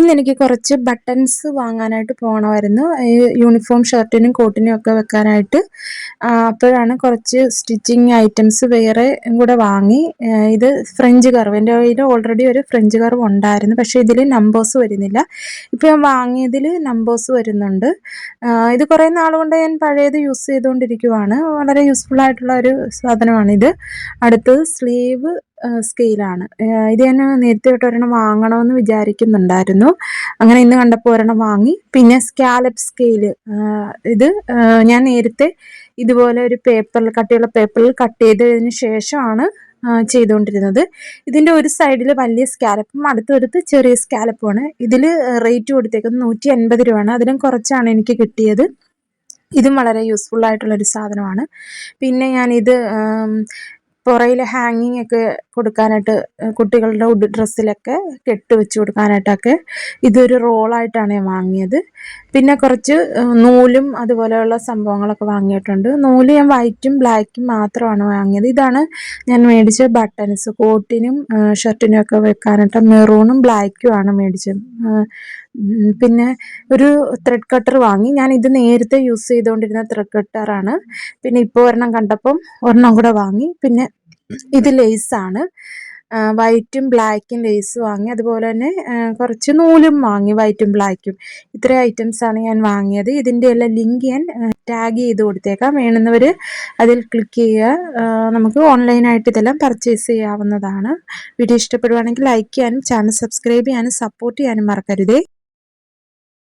ഇന്ന് എനിക്ക് കുറച്ച് ബട്ടൺസ് വാങ്ങാനായിട്ട് പോകണമായിരുന്നു. ഈ യൂണിഫോം ഷർട്ടിനും കോട്ടിനും ഒക്കെ വെക്കാനായിട്ട്. അപ്പോഴാണ് കുറച്ച് സ്റ്റിച്ചിങ് ഐറ്റംസ് വേറെ കൂടെ വാങ്ങി. ഇത് ഫ്രഞ്ച് കർവ്, എൻ്റെ കയ്യിൽ ഓൾറെഡി ഒരു ഫ്രഞ്ച് കർവ് ഉണ്ടായിരുന്നു, പക്ഷേ ഇതിൽ നമ്പേഴ്സ് വരുന്നില്ല. ഇപ്പോൾ ഞാൻ വാങ്ങിയതിൽ നമ്പേഴ്സ് വരുന്നുണ്ട്. ഇത് കുറേ നാളുകൊണ്ട് ഞാൻ പഴയത് യൂസ് ചെയ്തുകൊണ്ടിരിക്കുവാണ്. വളരെ യൂസ്ഫുൾ ആയിട്ടുള്ള ഒരു സാധനമാണിത്. അടുത്തത് സ്ലീവ് സ്കെയിലാണ്. ഇത് ഞാൻ നേരത്തെ തൊട്ട് ഒരെണ്ണം വാങ്ങണമെന്ന് വിചാരിക്കുന്നുണ്ടായിരുന്നു. അങ്ങനെ ഇന്ന് കണ്ടപ്പോൾ ഒരെണ്ണം വാങ്ങി. പിന്നെ സ്കാലപ്പ് സ്കെയില്, ഇത് ഞാൻ നേരത്തെ ഇതുപോലെ ഒരു പേപ്പറിൽ, കട്ടിയുള്ള പേപ്പറിൽ കട്ട് ചെയ്തതിന് ശേഷമാണ് ചെയ്തുകൊണ്ടിരുന്നത്. ഇതിൻ്റെ ഒരു സൈഡിൽ വലിയ സ്കാലപ്പും അടുത്തടുത്ത് ചെറിയ സ്കാലപ്പുമാണ്. ഇതിൽ റേറ്റ് കൊടുത്തേക്കുന്നത് 150 രൂപയാണ്. അതിലും കുറച്ചാണ് എനിക്ക് കിട്ടിയത്. ഇതും വളരെ യൂസ്ഫുൾ ആയിട്ടുള്ളൊരു സാധനമാണ്. പിന്നെ ഞാനിത് പുറയിൽ ഹാങ്ങിങ് ഒക്കെ കൊടുക്കാനായിട്ട്, കുട്ടികളുടെ ഡ്രസ്സിലൊക്കെ കെട്ട് വെച്ച് കൊടുക്കാനായിട്ടൊക്കെ ഇതൊരു റോളായിട്ടാണ് ഞാൻ വാങ്ങിയത്. പിന്നെ കുറച്ച് നൂലും അതുപോലെയുള്ള സംഭവങ്ങളൊക്കെ വാങ്ങിയിട്ടുണ്ട്. നൂല് ഞാൻ വൈറ്റും ബ്ലാക്കും മാത്രമാണ് വാങ്ങിയത്. ഇതാണ് ഞാൻ മേടിച്ച ബട്ടൺസ്. കോട്ടിനും ഷർട്ടിനും ഒക്കെ വെക്കാനായിട്ട് മെറൂണും ബ്ലാക്കുമാണ് മേടിച്ചത്. പിന്നെ ഒരു ത്രെഡ് കട്ടർ വാങ്ങി. ഞാൻ ഇത് നേരത്തെ യൂസ് ചെയ്തുകൊണ്ടിരുന്ന ത്രെഡ് കട്ടറാണ്. പിന്നെ ഇപ്പോൾ ഒരെണ്ണം കണ്ടപ്പം ഒരെണ്ണം കൂടെ വാങ്ങി. പിന്നെ ഇത് ലേസാണ്, വൈറ്റും ബ്ലാക്കും ലേസ് വാങ്ങി. അതുപോലെ തന്നെ കുറച്ച് നൂലും വാങ്ങി, വൈറ്റും ബ്ലാക്കും. ഇത്രയും ഐറ്റംസാണ് ഞാൻ വാങ്ങിയത്. ഇതിൻ്റെ എല്ലാം ലിങ്ക് ഞാൻ ടാഗ് ചെയ്ത് കൊടുത്തേക്കാം. വേണമെന്നവർ അതിൽ ക്ലിക്ക് ചെയ്യുക. നമുക്ക് ഓൺലൈനായിട്ട് ഇതെല്ലാം പർച്ചേസ് ചെയ്യാവുന്നതാണ്. വീഡിയോ ഇഷ്ടപ്പെടുവാണെങ്കിൽ ലൈക്ക് ചെയ്യാനും ചാനൽ സബ്സ്ക്രൈബ് ചെയ്യാനും സപ്പോർട്ട് ചെയ്യാനും മറക്കരുതേ.